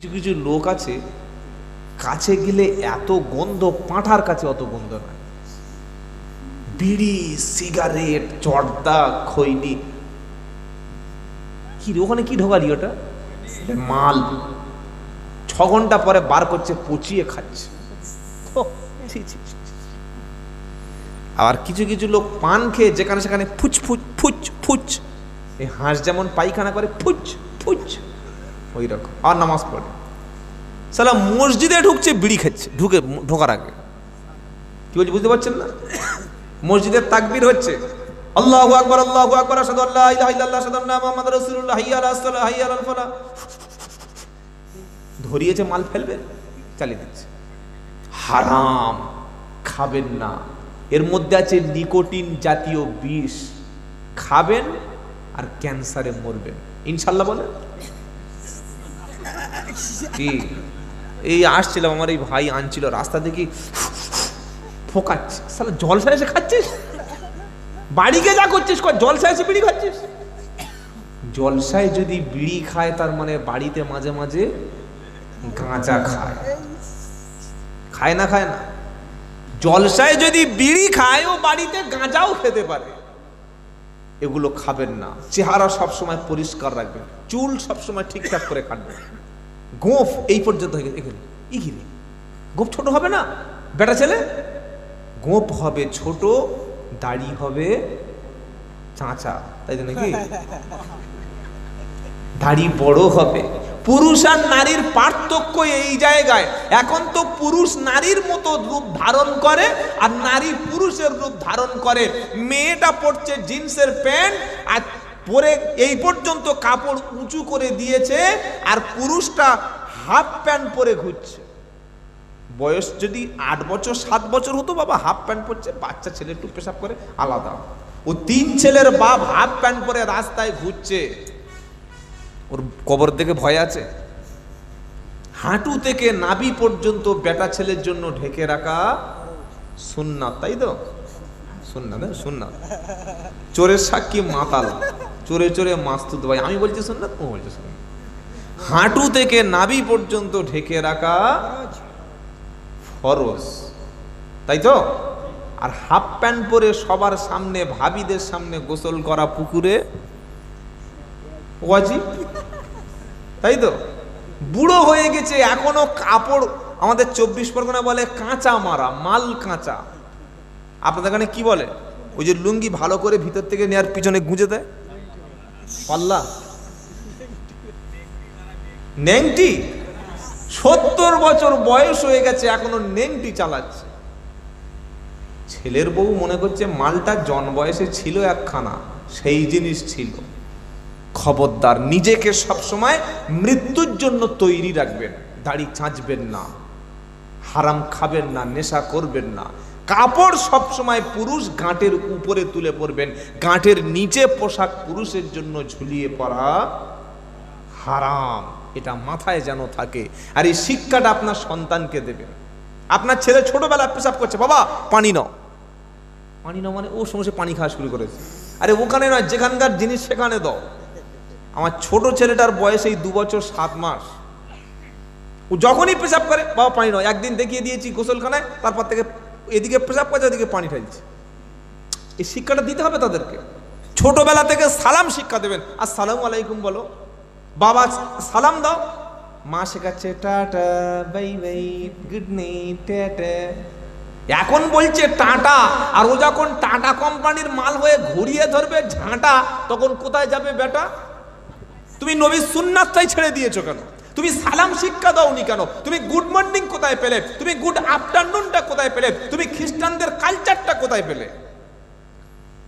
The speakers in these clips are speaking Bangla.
কিছু কিছু লোক আছে কাছে গেলে এত গন্ধ, পাঁঠার কাছে অত গন্ধ না। বিড়ি, সিগারেট, জর্দা, খৈনি, কি ওখানে কি ঢোকালি? ওটা মাল। 6 ঘন্টা পরে বার করছে, পচিয়ে খাচ্ছে। আর কিছু কিছু লোক পান খেয়ে যেখানে সেখানে ফুচ ফুচ ফুচ ফুচ, এই হাঁস যেমন পায়খানা করে ফুচ ফুচ, ওই রকম। আর নামাজ পড়ে সালা মসজিদে ঢুকছে, বিড়ি খাচ্ছে ঢোকার আগে। কি বলছি বুঝতে পারছেন না? মসজিদের তাকবীর হচ্ছে, আল্লাহু আকবার আল্লাহু আকবার, আশহাদু আল্লা ইলাহা ইল্লাল্লাহ আশহাদু আন্না মুহাম্মাদুর রাসূলুল্লাহ, হাইয়া আলাস সালাহ হাইয়া আলাল ফালাহ। ধরিয়েছে, মাল ফেলবে, চালিয়ে দিচ্ছে। হারাম, খাবেন না। এর মধ্যে আছে নিকোটিন জাতীয় বিষ। খাবেন আর ক্যান্সারে মরবেন ইনশাআল্লাহ। বলেন কি? এই আসছিলাম, আমার এই ভাই আনছিল, রাস্তা দেখি ফোকাচ্ছে, সালা জলসায় এসে খাচ্ছিস, বাড়িকে যা করছিস কর, জলসায় এসে বিড়ি খাচ্ছিস। জলসায় যদি বিড়ি খায় তার মানে বাড়িতে মাঝে মাঝে গাঁজা খায়। খায় না? খায় না। জলসায় যদি বিড়ি খায়, ও বাড়িতে গাঁজাও খেতে পারে। এগুলো খাবেন না। চেহারা সবসময় পরিষ্কার রাখবেন, চুল সবসময় ঠিকঠাক করে কাটবেন। গোঁফ এই পর্যন্ত হয়ে গেছে, এখানে গোঁফ ছোট হবে না। বেটা ছেলে গোঁফ হবে ছোট, দাড়ি হবে চাঁচা, তাই তো নাকি? দাড়ি বড় হবে। পুরুষ আর নারীর পার্থক্য এই জায়গায়। এখন তো পুরুষ নারীর মতো রূপ ধারণ করে আর নারী পুরুষের রূপ ধারণ করে। মেয়েটা পড়ছে জিন্সের প্যান্ট আর পরে এই পর্যন্ত কাপড় উঁচু করে দিয়েছে, আর পুরুষটা হাফ প্যান্ট পরে ঘুরছে। বয়স যদি 8 বছর 7 বছর হতো, বাবা হাফ প্যান্ট পরছে, বাচ্চা ছেলে একটু পেশাব করে আলাদা। ও 3 ছেলের বাপ হাফ প্যান্ট পরে রাস্তায় ঘুরছে, ওর কবর দেখে ভয় আছে? হাঁটু থেকে নাভি পর্যন্ত বেটা ছেলের জন্য ঢেকে রাখা সুন্নাত, তাই তো? সুন্নাত, সুন্নাত। চোরের সাক্ষী মাতাল, চোরে চোরে মাস্তুত ভাই। আমি বলছি সুন্নাত, ও বলছে সুন্নাত। হাঁটু থেকে নাভি পর্যন্ত ঢেকে রাখা ফরজ, তাই তো? আর হাফ প্যান্ট পরে সবার সামনে, ভাবিদের সামনে গোসল করা পুকুরে ওয়াজিব, তাই তো? বুড়ো হয়ে গেছে, এখনো কাপড়, আমাদের 24 পরগনা বলে কাঁচা মারা, মাল কাঁচা। আপনাদের এখানে কি বলে? ওই যে লুঙ্গি ভালো করে ভিতর থেকে নেয়ার পিছনে গুঁজে দেয়, পাল্লা, নেংটি। 70 বছর বয়স হয়ে গেছে, এখনো নেংটি চালাচ্ছে। ছেলের বউ মনে করছে মালটা জন বয়সে ছিল একখানা, সেই জিনিস ছিল। খবরদার, নিজেকে সবসময় মৃত্যুর জন্য তৈরি রাখবেন। দাড়ি চাঁচবেন না, হারাম খাবেন না, নেশা করবেন না। কাপড় সবসময় পুরুষ গাঁটের উপরে তুলে পরবেন, গাঁটের নিচে পোশাক পুরুষের জন্য ঝুলিয়ে পরা হারাম। এটা মাথায় যেন থাকে। আর এই শিক্ষাটা আপনার সন্তানকে দেবেন। আপনার ছেলে ছোটবেলায় পেশাব করছে, বাবা পানি নাও। পানি নাও মানে ও সমস্যা পানি খাওয়া শুরু করেছে। আরে ওখানে নয়, যেখানকার জিনিস সেখানে দাও। আমার ছোট ছেলেটার বয়স এই 2 বছর 7 মাস। ও যখনই পেশাব করে, বাবা পানি নাও। একদিন দেখিয়ে দিয়েছি গোসলখানায়, তারপর থেকে এদিকে পেশাব করছে, এদিকে পানি ঢালছে। এই শিক্ষাটা দিতে হবে তাদেরকে। ছোটবেলা থেকে সালাম শিক্ষা দেবেন। আসসালামু আলাইকুম বলো, বাবা সালাম দাও। মা শেখাচ্ছে tata, bye bye, good night, tata. এখন বলছে টাটা, আর ও যখন টাটা কোম্পানির মাল হয়ে ঘুরিয়ে ধরবে ঝাঁটা, তখন কোথায় যাবে বেটা? তুমি নবীর সুন্নাতটাই ছেড়ে দিয়েছো কেন? তুমি সালাম শিক্ষা দাওনি কেন? তুমি গুড মর্নিং কোথায় পেলে? তুমি গুড আফটারনুনটা কোথায় পেলে? তুমি খ্রিস্টানদের কালচারটা কোথায় পেলে?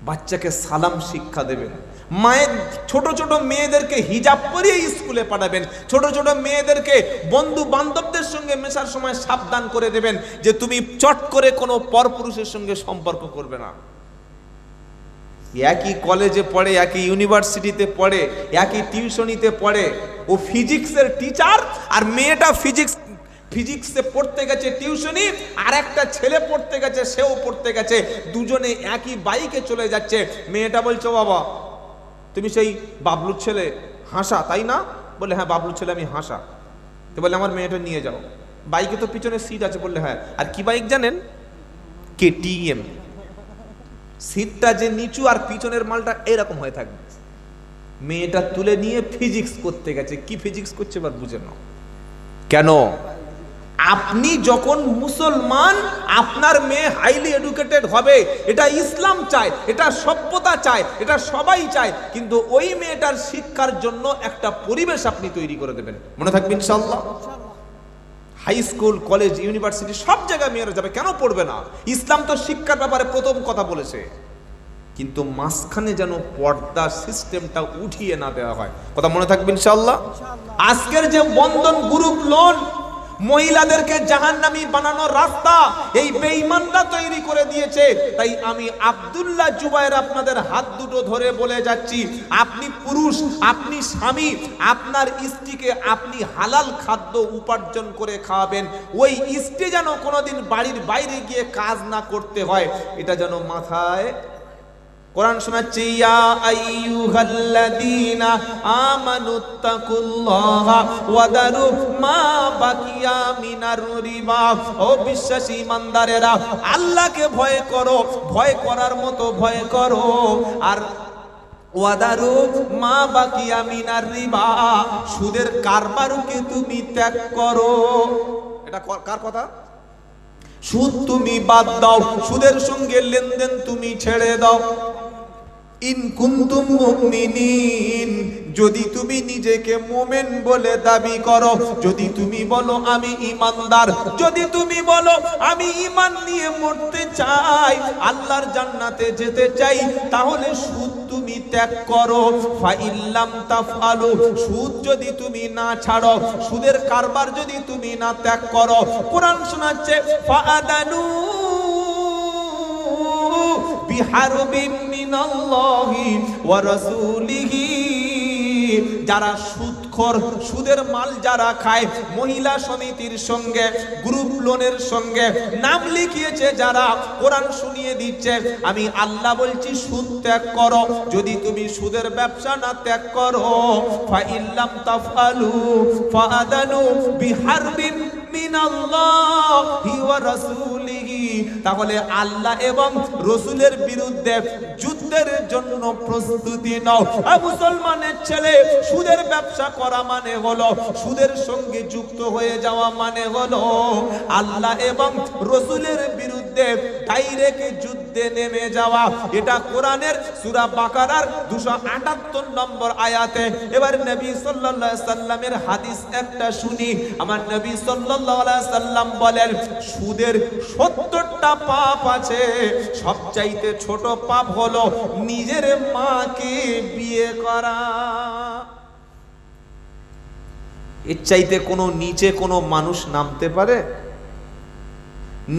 বাচ্চাকে সালাম শিক্ষা দেবেন। মায়ের ছোট ছোট মেয়েদেরকে হিজাব পরিয়ে স্কুলে পাঠাবেন। ছোট ছোট মেয়েদেরকে বন্ধু বান্ধবদের সঙ্গে মেশার সময় সাবধান করে দেবেন যে তুমি চট করে কোনো পরপুরুষের সঙ্গে সম্পর্ক করবে না। একই কলেজে পড়ে, একই ইউনিভার্সিটিতে পড়ে, একই টিউশনিতে পড়ে। ও ফিজিক্সের টিচার, আর মেয়েটা ফিজিক্সে পড়তে গেছে টিউশনি, আর একটা ছেলে পড়তে গেছে, সেও পড়তে গেছে। দুজনে একই বাইকে চলে যাচ্ছে। মেয়েটা বলছে, বাবা তুমি সেই বাবলুর ছেলে হাসা, তাই না? বলে হ্যাঁ বাবলুর ছেলে আমি হাসা। তো বলে আমার মেয়েটা নিয়ে যাও। বাইকে তো পিছনে সিট আছে, বললে হ্যাঁ। আর কি বাইক জানেন? KTM। সিটটা যে নিচু আর পিছনের মালটা এরকম হয়ে থাকবে। মেয়েটা তুলে নিয়ে ফিজিক্স করতে গেছে। কি ফিজিক্স করছে এবার বুঝে নাও। কেন? আপনি যখন মুসলমান, আপনার মেয়ে হাইলি এডুকেটেড হবে, এটা ইসলাম চায়, এটা সভ্যতা চায়, এটা সবাই চায়, কিন্তু ওই মেয়েটার শিক্ষার জন্য একটা পরিবেশ আপনি তৈরি করে দেবেন। মনে থাকবে ইনশাআল্লাহ। হাই স্কুল, কলেজ, ইউনিভার্সিটি সব জায়গায় মেয়েরা যাবে, কেন পড়বে না? ইসলাম তো শিক্ষার ব্যাপারে প্রথম কথা বলেছে, কিন্তু মাঝখানে যেন পর্দা সিস্টেমটা উঠিয়ে না দেওয়া হয়। কথা মনে থাকবে ইনশাআল্লাহ। আজকের যে বন্ধন গ্রুপ লোন মহিলাদেরকে জাহান্নামী বানানোর রাস্তা এই বেঈমানরা তৈরি করে দিয়েছে। তাই আমি আব্দুল্লাহ জুবায়ের আপনাদের হাত দুটো ধরে বলে যাচ্ছি, আপনি পুরুষ, আপনি স্বামী, আপনার স্ত্রীকে আপনি হালাল খাদ্য উপার্জন করে খাওয়াবেন। ওই স্ত্রী যেন কোনোদিন বাড়ির বাইরে গিয়ে কাজ না করতে হয়, এটা যেন মাথায়। কোরআন শোনাচ্ছে, ইয়া আইয়ুহাল্লাযীনা আমানুত্তাকুল্লাহা ওয়া দারু মা বাকিয়া মিনার রিবা। ও বিশ্বাসী ইমানদারেরা, আল্লাহকে ভয় করো, ভয় করার মতো ভয় করো। আর ওয়াদারু মা বাকিয়া মিনার রিবা, সুদের কারবারকে তুমি ত্যাগ করো। এটা কার কথা? সুদ তুমি বাদ দাও, সুদের সঙ্গে লেনদেন তুমি ছেড়ে দাও। ইন কুনতুম মুমিনিন, যদি তুমি নিজেকে মুমিন বলে দাবি করো, যদি তুমি বলো আমি ইমানদার, যদি তুমি বলো আমি ঈমান নিয়ে মরতে চাই, আল্লাহর জান্নাতে যেতে চাই, তাহলে সুদ তুমি ত্যাগ করো। ফা ইল্লাম তাফআলু, সুদ যদি তুমি না ছাড়ো, সুদের কারবার যদি তুমি না ত্যাগ করো, কোরআন শোনাচ্ছে ফাআদানু বিহারবিন মিনাল্লাহি ওয়া রাসূলিহি। যারা সুদখোর, সুদের মাল যারা খায়, মহিলা সমিতির সঙ্গে, গ্রুপ লোনের সঙ্গে নাম লিখিয়েছে যারা, কোরআন শুনিয়ে দিচ্ছে আমি আল্লাহ বলছি সুদ ত্যাগ করো। যদি তুমি সুদের ব্যবসা না ত্যাগ করো, ফা ইল্লাম তাফআলু ফাআদানু বিহারবিন মিনাল্লাহি ওয়া রাসূলিহি, তাহলে আল্লাহ এবং রাসূলের বিরুদ্ধে যুদ্ধের জন্য প্রস্তুতি নাও। মুসলমানের ছেলে, সুদের ব্যবসা করা মানে হলো, সুদের সঙ্গে যুক্ত হয়ে যাওয়া মানে হলো আল্লাহ এবং রাসূলের বিরুদ্ধে ডাইরেক্ট যুদ্ধে নেমে যাওয়া। এটা কোরআনের সূরা বাকারার 278 নম্বর আয়াতে। এবার নবী সাল্লাল্লাহু আলাইহি সাল্লামের হাদিস একটা শুনি। আমার নবী সাল্লাল্লাহু আলাইহি সাল্লাম বলেন, সুদের 70টা পাপ আছে, সবচাইতে ছোট পাপ হলো নিজের মাকে বিয়ে করা। এর চাইতে কোনো নিচে কোনো মানুষ নামতে পারে?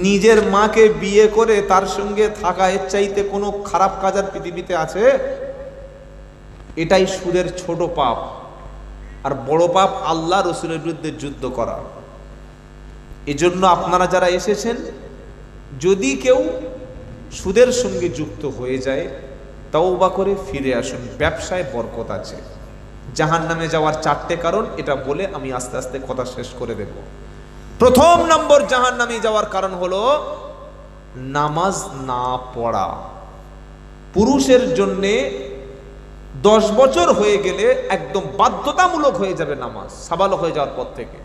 নিজের মাকে বিয়ে করে তার সঙ্গে থাকা, এর চাইতে কোনো খারাপ কাজ আর পৃথিবীতে আছে? এটাই সুদের ছোট পাপ। আর বড় পাপ আল্লাহ রাসূলের বিরুদ্ধে যুদ্ধ করা। এজন্য আপনারা যারা এসেছেন, যদি কেউ সুদের সঙ্গে যুক্ত হয়ে যায়, তওবা করে ফিরে আসুন। ব্যবসায় বরকত আছে। জাহান্নামে যাওয়ার 4টে কারণ, এটা বলে আমি আস্তে আস্তে কথা শেষ করে দেব। প্রথম নম্বর জাহান্নামে যাওয়ার কারণ হলো নামাজ না পড়া। পুরুষের জন্যে 10 বছর হয়ে গেলে একদম বাধ্যতামূলক হয়ে যাবে নামাজ, সাবালক হয়ে যাওয়ার পর থেকে।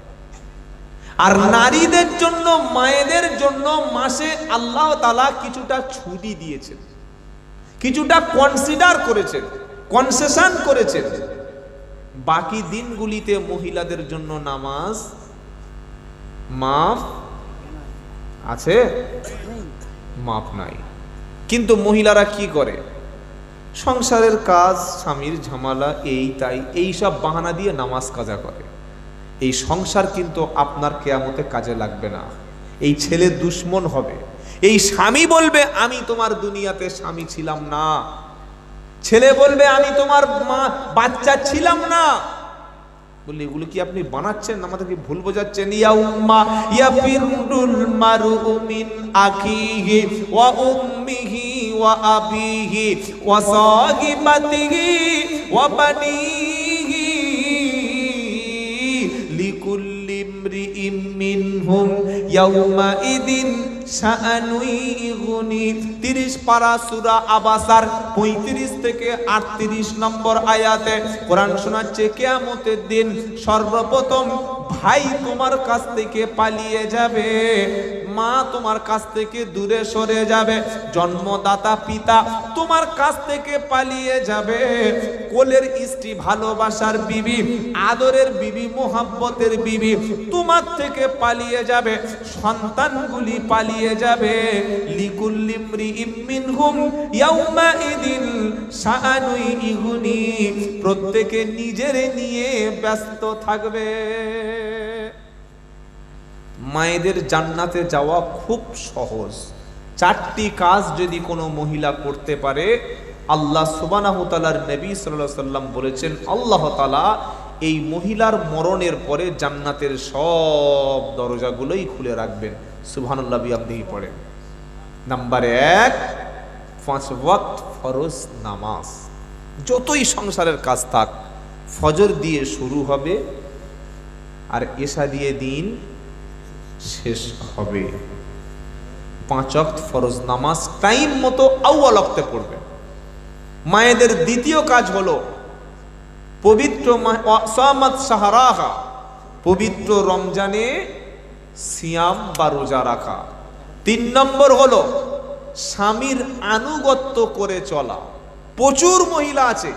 আর নারীদের জন্য, মায়েদের জন্য মাসে আল্লাহ তাআলা কিছুটা ছুটি দিয়েছেন, কিছুটা কনসিডার করেছেন, কনসেশন করেছেন। বাকি দিনগুলিতে মহিলাদের জন্য নামাজ মাফ আছে? মাফ নাই। কিন্তু মহিলারা কি করে? সংসারের কাজ, স্বামীর ঝামেলা, এই তাই, এই সব বাহানা দিয়ে নামাজ কাজা করে। এই সংসার কিন্তু আপনার কিয়ামতে কাজে লাগবে না। এই ছেলে দুশ্মন হবে। এই স্বামী বলবে আমি তোমার দুনিয়াতে স্বামী ছিলাম না, ছেলে বলবে আমি তোমার মা বাচ্চা ছিলাম না। বললে এগুলো কি আপনি বানাচ্ছেন, আমাদেরকে ভুল বোঝাচ্ছেন? ইয়াউমা ইয়াফিরুল মারউ মিন আখিহি ওয়া উম্মিহি ওয়া আবিহি ওয়া সাহিবাতিহি ওয়া বানিহি লিকুল্লি ইমরিইম মিনহুম ইয়াউমাইদিন শাআনুন ইগনি। 30 পারা সূরা আবাসার 35 থেকে 38 নম্বর আয়াতে কোরআন শোনাচ্ছে কিয়ামতের দিন সর্বপ্রথম ভাই তোমার কাছ থেকে পালিয়ে যাবে, মা তোমার কাছ থেকে দূরে সরে যাবে, জন্মদাতা পিতা তোমার কাছ থেকে পালিয়ে যাবে, কোলের স্ত্রী ভালোবাসার বিবি আদরের বিবি মোহাব্বতের বিবি তোমার থেকে পালিয়ে যাবে, সন্তানগুলি পালিয়ে যাবে। লিকুল্লি ইমরিইম মিনহুম ইয়াউমাইদিন শাআনুন ইগনি। প্রত্যেকে নিজের নিয়ে ব্যস্ত থাকবে। মায়েদের জান্নাতে যাওয়া খুব সহজ। 4টি কাজ যদি কোনো মহিলা করতে পারে, আল্লাহ সুবহানাহু ওয়া তাআলার নবী সাল্লাল্লাহু আলাইহি সাল্লাম বলেছেন আল্লাহ তাআলা এই মহিলার মরণের পরে জান্নাতের সব দরজাগুলোই খুলে রাখবেন। সুবহানাল্লাহ বিহামদিহি পড়ে। নাম্বার 1, 5 ওয়াক্ত ফরজ নামাজ। যতই সংসারের কাজ থাক, ফজর দিয়ে শুরু হবে আর এশা দিয়ে দিন শেষ হবে। 5 ওয়াক্ত ফরজ নামাজ টাইম মতো আউয়াল ওয়াক্তে পড়বে। মায়েদের দ্বিতীয় কাজ হলো পবিত্র সামাত শাহরাহা, পবিত্র রমজানে সিয়াম বা রোজা রাখা। 3 নম্বর হলো স্বামীর আনুগত্য করে চলা। প্রচুর মহিলা আছে,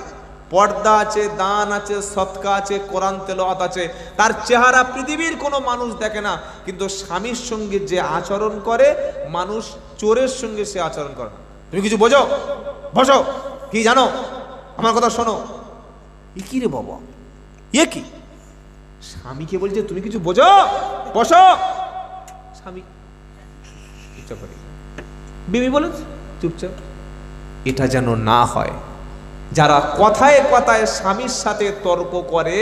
পর্দা আছে, দান আছে, সদকা আছে, কোরআন তেলাওয়াত আছে, তার চেহারা পৃথিবীর কোনো মানুষ দেখে না, কিন্তু স্বামীর সঙ্গে যে আচরণ করে মানুষ চোরের সঙ্গে সে আচরণ করে না। তুমি কিছু বোঝো? বসো। কি জানো? আমার কথা শোনো। এ কি রে বাবা, এ কি? স্বামীকে বলছে তুমি কিছু বোঝো? বসো। স্বামী চুপচাপ করে, বিবি বলে চুপচাপ। এটা যেন না হয়। যারা কথায় কথায় স্বামীর সাথে তর্ক করে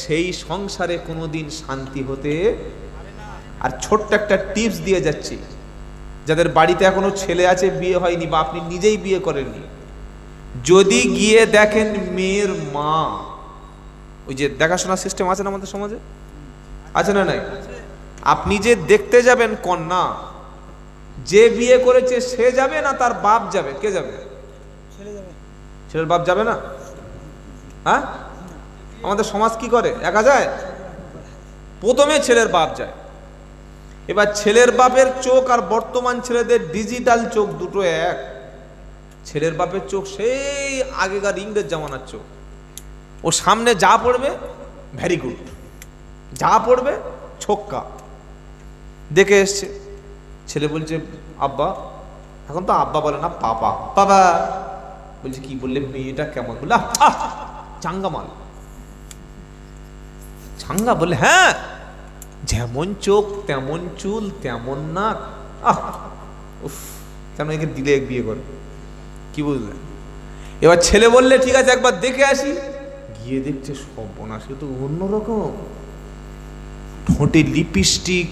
সেই সংসারে কোনোদিন শান্তি হতে। আর ছোট্ট একটা টিপস দিয়ে যাচ্ছি, যাদের বাড়িতে এখনো ছেলে আছে, বিয়ে হয়নি, বা আপনি নিজেই বিয়ে করেননি, যদি গিয়ে দেখেন মেয়ের মা, ওই যে দেখাশোনা সিস্টেম আছে না আমাদের সমাজে, আছে না নাই? আপনি যে দেখতে যাবেন কন্যা, যে বিয়ে করেছে সে যাবে না তার বাপ যাবে? কে যাবে? ছেলের বাপ যাবে না? হ্যাঁ, আমাদের সমাজ কি করে, একা যায়? প্রথমে ছেলের বাপ যায়। এবার ছেলের বাপের চোখ আর বর্তমান ছেলেদের ডিজিটাল চোখ দুটো এক। ছেলের বাপের চোখ সেই আগেকার ইংরেজ জামানার চোখ। ও সামনে যা পড়বে ভেরি গুড, যা পড়বে ছক্কা। দেখে এসছে, ছেলে বলছে আব্বা, এখন তো আব্বা বলে না, পাপা। বাবা বলছে কি বললে, মেয়েটা কেমন? বললে চাঙ্গা মাল। চাঙ্গা? বললে হ্যাঁ, যেমন চোখ তেমন চুল তেমন নাক। উফ, কেন একে দিলে এক বিয়ে করে? কি বুঝলেন? এবার ছেলে বললে ঠিক আছে একবার দেখে আসি। গিয়ে দেখছে সর্বনাশ, তো অন্যরকম। ঠোঁটে লিপস্টিক,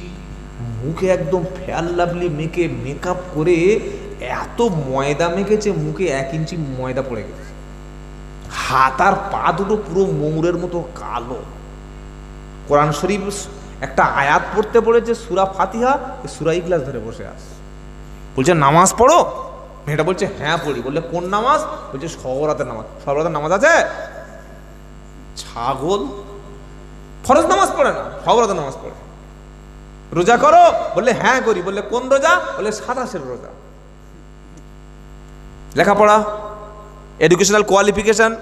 মুখে একদম ফেয়ার লাভলি মেখে মেকআপ করে এত ময়দা মেখেছে, মুখে 1 ইঞ্চি ময়দা পড়ে গেছে। হাত আর পা দুটো পুরো ময়ূরের মতো কালো। কোরআন শরীফ একটা আয়াত পড়তে পড়েছে, সূরা ফাতিহা, সূরা ইখলাস ধরে বসে আছে। বলছে নামাজ পড়ো? মেয়েটা বলছে হ্যাঁ পড়ি। বললে কোন নামাজ? বলছে সবরাতের নামাজ। সবরাতের নামাজ আছে? ছাগল, ফরজ নামাজ পড়ে না, সবরাতের নামাজ পড়ে। রোজা করো? বললে হ্যাঁ করি। বললে কোন রোজা? বললে 27 রোজা। লেখাপড়া, এডুকেশনাল কোয়ালিফিকেশন?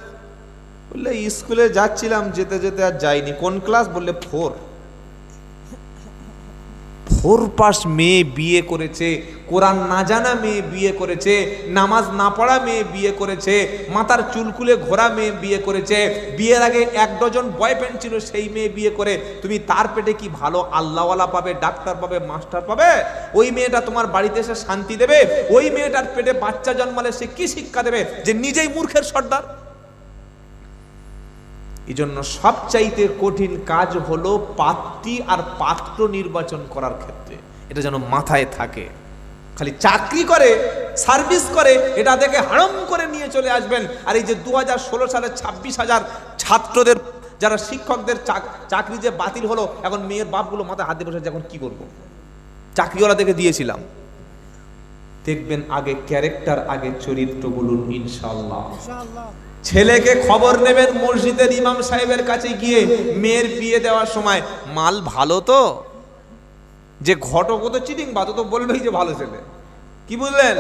বললে স্কুলে যাচ্ছিলাম, যেতে যেতে আর যাইনি। কোন ক্লাস? বললে 4 পাস মেয়ে বিয়ে করেছে, কোরআন না জানা মেয়ে বিয়ে করেছে, নামাজ না পড়া মেয়ে বিয়ে করেছে, মাথার চুলকুলে ঘোরা মেয়ে বিয়ে করেছে, বিয়ের আগে 1 ডজন বয়ফ্রেন্ড ছিল সেই মেয়ে বিয়ে করে তুমি তার পেটে কি ভালো আল্লাহওয়ালা পাবে, ডাক্তার পাবে, মাস্টার পাবে? ওই মেয়েটা তোমার বাড়িতে এসে শান্তি দেবে? ওই মেয়েটার পেটে বাচ্চা জন্মালে সে কি শিক্ষা দেবে যে নিজেই মূর্খের সর্দার? এই জন্য সবচাইতে কঠিন কাজ হলো পাত্রী আর পাত্র নির্বাচন করার ক্ষেত্রে। এটা যেন মাথায় থাকে। খালি চাকরি করে, সার্ভিস করে, এটা দেখে হারাম করে নিয়ে চলে আসবেন। আর এই যে 2016 সালে 26,000 ছাত্রদের যারা শিক্ষকদের চাকরি যে বাতিল হলো, এখন মেয়ের বাপগুলো মাথায় হাত দিয়ে বসে এখন কি করব, চাকরিওয়ালা দেখে দিয়েছিলাম। দেখবেন আগে ক্যারেক্টার, আগে চরিত্র বলুন ইনশাআল্লাহ। ছেলেকে খবর নেবেন মসজিদের ইমাম সাহেবের কাছে গিয়ে মেয়ের বিয়ে দেওয়ার সময়, মাল ভালো তো, যে ঘটক তো চিটিং বাদ তো বলবেই যে ভালো ছেলে, কি বুঝলেন?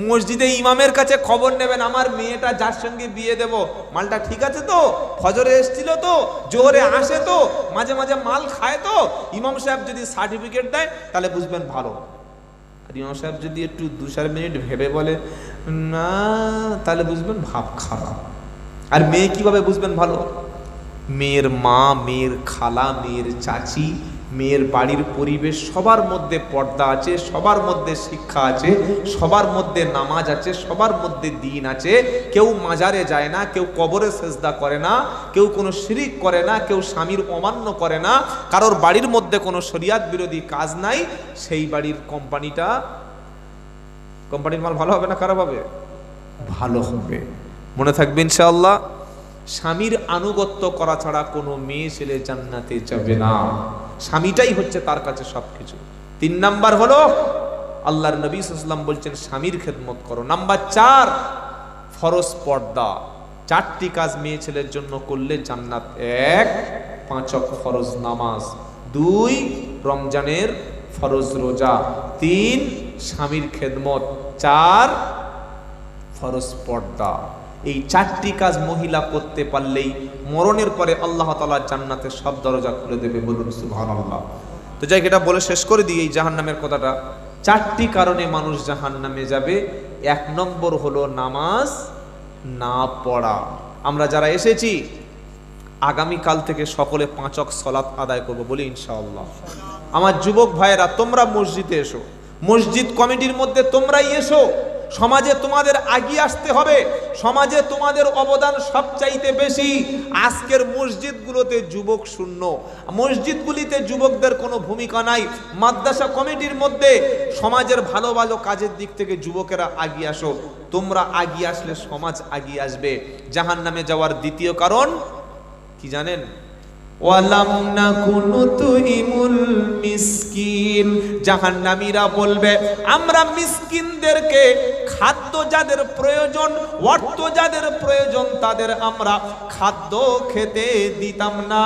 মসজিদে ইমামের কাছে খবর নেবেন, আমার মেয়েটা যার সঙ্গে বিয়ে দেব মালটা ঠিক আছে তো, ফজরে এসেছিল তো, জোহরে আসে তো, মাঝে মাঝে মাল খায় তো। ইমাম সাহেব যদি সার্টিফিকেট দেয় তাহলে বুঝবেন ভালো, আর ইমাম সাহেব যদি একটু 2-4 মিনিট ভেবে বলে না, তাহলে বুঝবেন ভাব খারাপ। আর মেয়ে কিভাবে বুঝবেন ভালো? মেয়ের মা, মেয়ের খালা, মেয়ের চাচি, মেয়ের বাড়ির পরিবেশ, সবার মধ্যে পর্দা আছে, সবার মধ্যে শিক্ষা আছে, সবার মধ্যে নামাজ আছে, সবার মধ্যে দ্বীন আছে। কেউ মাজারে যায় না, কেউ কবরে সেজদা করে না, কেউ কোনো শিরিক করে না, কেউ স্বামীর অমান্য করে না, কারোর বাড়ির মধ্যে কোনো শরিয়াত বিরোধী কাজ নাই। সেই বাড়ির কোম্পানির মাল ভালো হবে না খারাপ হবে? ভালো হবে। মনে থাকবে ইনশাআল্লাহ। স্বামীর আনুগত্য করা ছাড়া কোনো মেয়ে ছেলে জান্নাতে যাবে না। স্বামীটাই হচ্ছে তার কাছে সবকিছু। 3 নাম্বার হলো আল্লাহর নবী সাল্লাল্লাহু আলাইহি ওয়াসাল্লাম বলছেন স্বামীর খেদমত করো। নাম্বার 4 ফরজ পর্দা। 4টি কাজ মেয়ে ছেলের জন্য করলে জান্নাত। 1 5 ওয়াক্ত ফরজ নামাজ, 2 রমজানের ফরজ রোজা, 3 স্বামীর খেদমত, 4 ফরজ পর্দা। এই 4টি কাজ মহিলা করতে পারলেই মরণের পরে আল্লাহ তাআলা জান্নাতের সব দরজা খুলে দেবে, বলুন সুবহানাল্লাহ। তো যাই এটা বলে শেষ করে দিই এই জাহান্নামের কথাটা। 4টি কারণে মানুষ জাহান্নামে যাবে। 1 নম্বর হলো নামাজ না পড়া। আমরা যারা এসেছি আগামী কাল থেকে সকলে 5 ওয়াক্ত সালাত আদায় করব, বলি ইনশাআল্লাহ। আমার যুবক ভাইয়েরা তোমরা মসজিদে এসো, মসজিদ কমিটির মধ্যে তোমরাই এসো। সমাজে তোমাদের এগিয়ে আসতে হবে, সমাজে তোমাদের অবদান সবচাইতে বেশি। আজকের মসজিদগুলোতে যুবক শূন্য, মসজিদগুলিতে যুবকদের কোনো ভূমিকা নাই। মাদ্রাসা কমিটির মধ্যে সমাজের ভালো ভালো কাজের দিক থেকে যুবকেরা এগিয়ে আসো। তোমরা এগিয়ে আসলে সমাজ এগিয়ে আসবে। জাহান্নামে যাওয়ার দ্বিতীয় কারণ কি জানেন? ওয়ালাম নাকুনু তুইমুল মিসকিন। জাহান্নামীরা বলবে আমরা মিসকিনদেরকে খাদ্য যাদের প্রয়োজন, অর্থ যাদের প্রয়োজন, তাদের আমরা খাদ্য খেতে দিতাম না।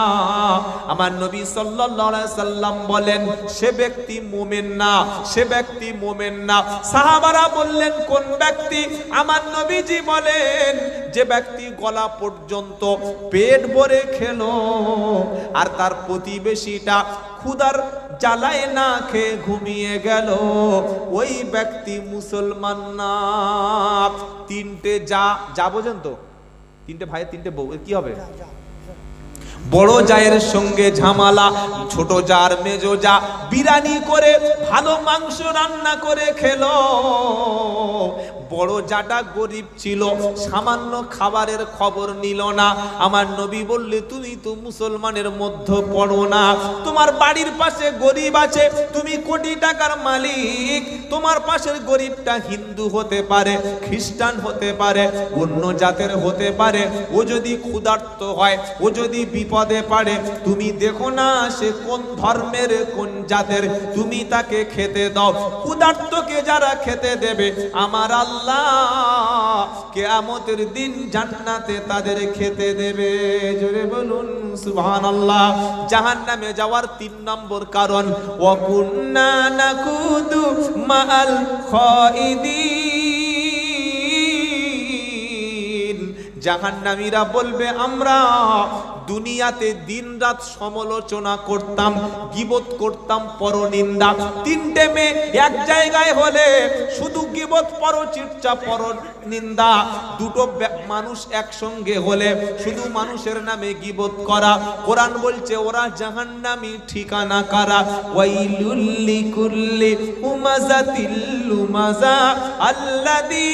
আমার নবী সাল্লাল্লাহু আলাইহি সাল্লাম বলেন সে ব্যক্তি মুমিন না, সে ব্যক্তি মুমিন না। সাহাবারা বললেন কোন ব্যক্তি? আমার নবীজি বলেন যে ব্যক্তি গলা পর্যন্ত পেট ভরে খেলো আর তার প্রতিবেশীটা ক্ষুধার জ্বালায় না খেয়ে ঘুমিয়ে গেল, ওই ব্যক্তি মুসলমান না। 3টে যা বোঝেন তো, 3টে ভাইয়ের 3টে বউ, কি হবে? বড় জায়ের সঙ্গে ঝামেলা, ছোট জার মেজো যা বিরিয়ানি করে ভালো মাংস রান্না করে খেলো। বড় জাটা গরিব ছিল, সামান্য খাবারের খবর নিল না। আমার নবী বললে তুমি তো মুসলমানের মধ্যে পড়ো না, তোমার বাড়ির পাশে গরিব আছে, তুমি কোটি টাকার মালিক, তোমার পাশের গরিবটা হিন্দু হতে পারে, খ্রিস্টান হতে পারে, অন্য জাতের হতে পারে। ও যদি ক্ষুধার্ত হয়, ও যদি বিপদে পড়ে, তুমি দেখো না সে কোন ধর্মের কোন জাতের, তুমি তাকে খেতে দাও। ক্ষুধার্তকে যারা খেতে দেবে আমার আল্লাহ কিয়ামতের দিন জান্নাতে তাদের খেতে দেবে। জোরে বলুন সুবহানাল্লাহ। জাহান্নামে যাওয়ার 3 নম্বর কারণ ওয়া কুন্না নাকুদু মাআল খাইদিন। জাহান্নামীরা বলবে আমরা দুনিয়াতে দিনরাত সমালোচনা করতাম, গীবত করতাম, পরনিন্দা। 3টে মেয়ে এক জায়গায় হলে শুধু গীবত, পরচর্চা, পরনিন্দা। 2টো মানুষ একসঙ্গে হলে শুধু মানুষের নামে গীবত করা। কোরআন বলছে ওরা জাহান্নামী ঠিকানা কারা। ওয়াইলুল লিকুল্লি হুমাযাতিল লুমাযা আল্লাযী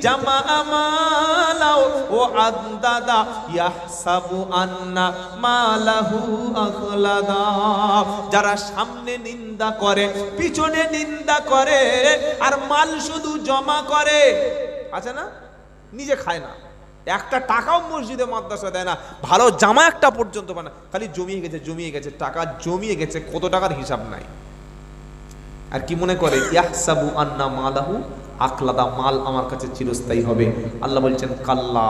জামাআ মালাও ওয়া আদদাদা ইয়াহসাবু আন্না মালাহু আখলাদা। যারা সামনে নিন্দা করে, পিছনে নিন্দা করে, আর মাল শুধু জমা করে, আছে না, নিজে খায় না, একটা টাকাও মসজিদে মাদ্রাসা দেয় না, ভালো জামা একটা পর্যন্ত পায় না, খালি জমিয়ে গেছে টাকা জমিয়ে গেছে, কত টাকার হিসাব নাই। আর কি মনে করে ইয়াহসাবু আন্না মালাহু আকলাদা, মাল আমার কাছে চিরস্থায়ী হবে। আল্লাহ বলছেন কাল্লা,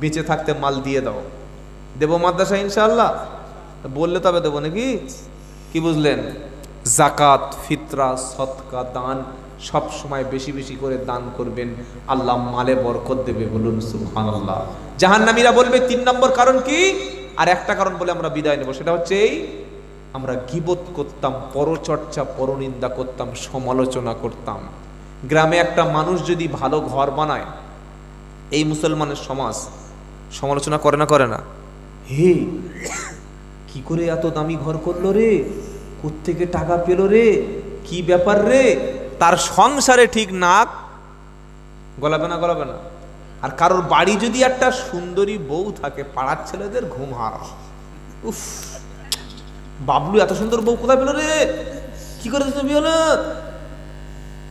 বেঁচে থাকতে মাল দিয়ে দাও। দেবো মাদ্রাসা ইনশাআল্লাহ, বললে তবে দেবো নাকি? কি বুঝলেন? জাকাত, ফিতরা, সদকা, দান সব সময় বেশি বেশি করে দান করবেন, আল্লাহ মালে বরকত দেবে। বলুন সুবহানাল্লাহ। জাহান্নামীরা বলবে 3 নম্বর কারণ কি? আর একটা কারণ বলে আমরা বিদায় নেব, সেটা হচ্ছে এই, আমরা গীবত করতাম, পরচর্চা, পরনিন্দা করতাম, সমালোচনা করতাম। গ্রামে একটা মানুষ যদি ভালো ঘর বানায়, এই মুসলমানের সমাজ সমালোচনা করে না? করে না? হে, কি করে এত দামি ঘর করলো রে, কোত্থেকে টাকা পেলো রে, কি ব্যাপার রে? তার সংসারে ঠিক নাক গলাবে না? গলাবে না? আর কারোর বাড়ি যদি একটা সুন্দরী বউ থাকে, পাড়ার ছেলেদের ঘুম হারা, উফ, বাবলু এত সুন্দর বউ কোথায় পেলো রে, কি করে তুমি হলো,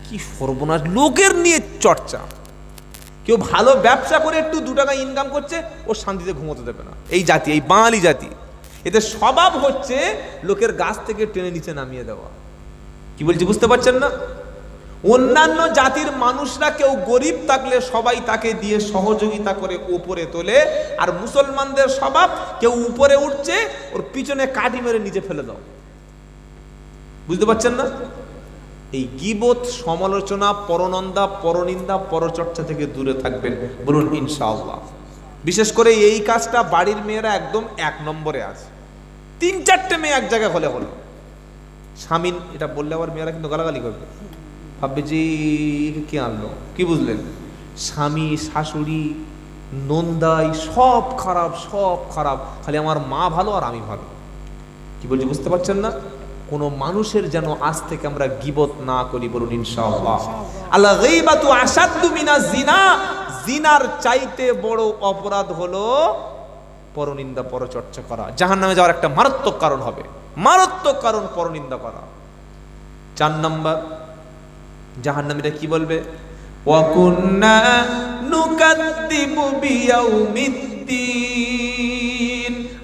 কি সর্বনাশ। লোকের নিয়ে চর্চা। কেউ ভালো ব্যবসা করে একটু 2 টাকা ইনকাম করছে, ও শান্তিতে ঘুমোতে দেবে না। এই জাতি, এই বাঙালি জাতি, এদের স্বভাব হচ্ছে লোকের গাছ থেকে টেনে নিচে নামিয়ে দেওয়া। কি বলছি বুঝতে পারছেন না? অন্যান্য জাতির মানুষরা কেউ গরিব থাকলে সবাই তাকে দিয়ে সহযোগিতা করে উপরে তোলে, আর মুসলমানদের স্বভাব কেউ উপরে উঠছে, ওর পিছনে কাঠি মেরে নিচে ফেলে দাও। বুঝতে পারছেন না? এই গীবত, সমালোচনা, পরনন্দা, পরনিন্দা, পরচর্চা থেকে দূরে থাকবেন। বলুন ইনশাআল্লাহ। বিশেষ করে এই কাজটা বাড়ির মেয়েরা একদম 1 নম্বরে আছে। 3-4টে মেয়ে এক জায়গায় হলে হলো, স্বামী এটা বললে আবার মেয়েরা কিন্তু গালাগালি করবে, ভাববে যে কে আনলো। কি বুঝলেন? স্বামী, শাশুড়ি, নন্দাই সব খারাপ, সব খারাপ, খালি আমার মা ভালো আর আমি ভালো। কি বলছি বুঝতে পারছেন না? কোনো মানুষের যেন আজ থেকে আমরা গীবত না করি। বলুন ইনশাআল্লাহ। আল গীবাতু আশাদ্দু মিনাজ জিনা, জিনার চাইতে বড় অপরাধ হলো পরনিন্দা, পরচর্চা করা। জাহান্নামে যাওয়ার একটা মারাত্মক কারণ হবে, মারাত্মক কারণ পরনিন্দা করা। 4 নম্বর, জাহান্নামীরা কি বলবে? ওয়া কুন্না নুকাদ্দিবু বিয়াউমিদ্দিন,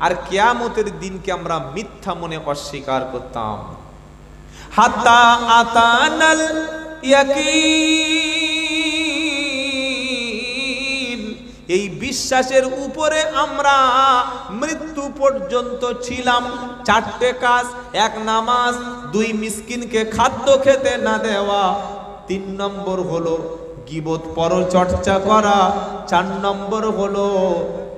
আর কিয়ামতের দিনকে আমরা মিথ্যা মনে অস্বীকার করতাম। হাত্তা আতানাল ইয়াকিন, এই বিশ্বাসের উপরে আমরা মৃত্যু পর্যন্ত ছিলাম। 4টে কাজ: 1 নামাজ, 2 মিসকিনকে খাদ্য খেতে না দেওয়া, 3 নম্বর হলো গীবত, পরচর্চা করা, 4 নম্বর হলো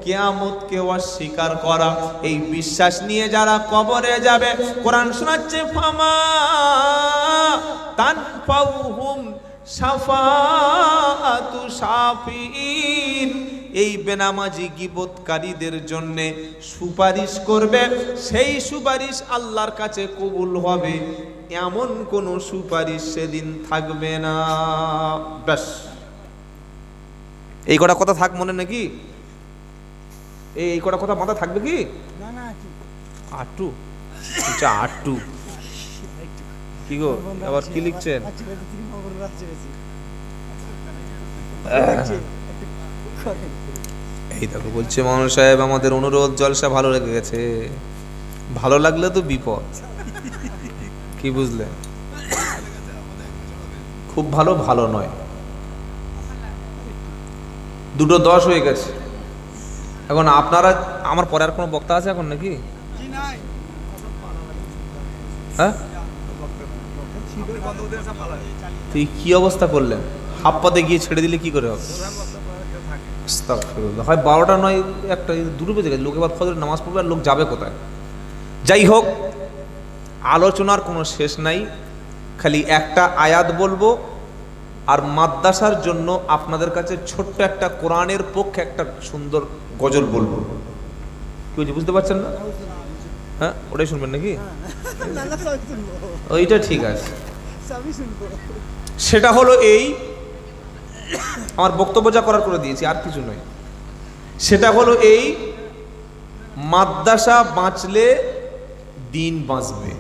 কিয়ামতকে অস্বীকার করা। এই বিশ্বাস নিয়ে যারা কবরে যাবে, কোরআন শোনাচ্ছে ফামা তানফাউহুম শাফাআতু শাফিঈন, এই বেনামাজি গীবতকারীদের জন্য সুপারিশ করবে, সেই সুপারিশ আল্লাহর কাছে কবুল হবে, এমন কোন সুপারিশ সেদিন থাকবে না। ব্যাস, এই কটা কথা থাক মনে নাকি? এই কটা কথা মাথা থাকবে কি? না না, আটটু আচ্ছা, আটটু কি গো, আবার কি লিখছেন? এই দেখো বলছে মামুন সাহেব, আমাদের অনুরোধ জলসা ভালো লেগে গেছে। ভালো লাগলে তো বিপদ। কি বুঝলেন? খুব ভালো, ভালো নয়, 2:10 হয়ে গেছে। এখন আপনারা, আমার পরে আর কোনো বক্তা আছে এখন নাকি? হ্যাঁ, তুই কি অবস্থা করলেন? হাফ পথে গিয়ে ছেড়ে দিলে কি করে হবে? হয় 12টা নয় 1টা, 2 বেজে গেছে। লোক এবার ফজরের নামাজ পড়বে, আর লোক যাবে কোথায়? যাই হোক, আলোচনার কোনো শেষ নাই। খালি একটা আয়াত বলবো, আর মাদ্রাসার জন্য আপনাদের কাছে ছোট্ট একটা কোরআনের পক্ষে একটা সুন্দর গজল বলবো। কি বলছি বুঝতে পারছেন না? হ্যাঁ, ওটাই শুনবেন নাকি? ওইটা ঠিক আছে। সেটা হলো এই, আমার বক্তব্য যা করার করে দিয়েছি, আর কিছু নয়। সেটা হলো এই, মাদ্রাসা বাঁচলে দিন বাঁচবে।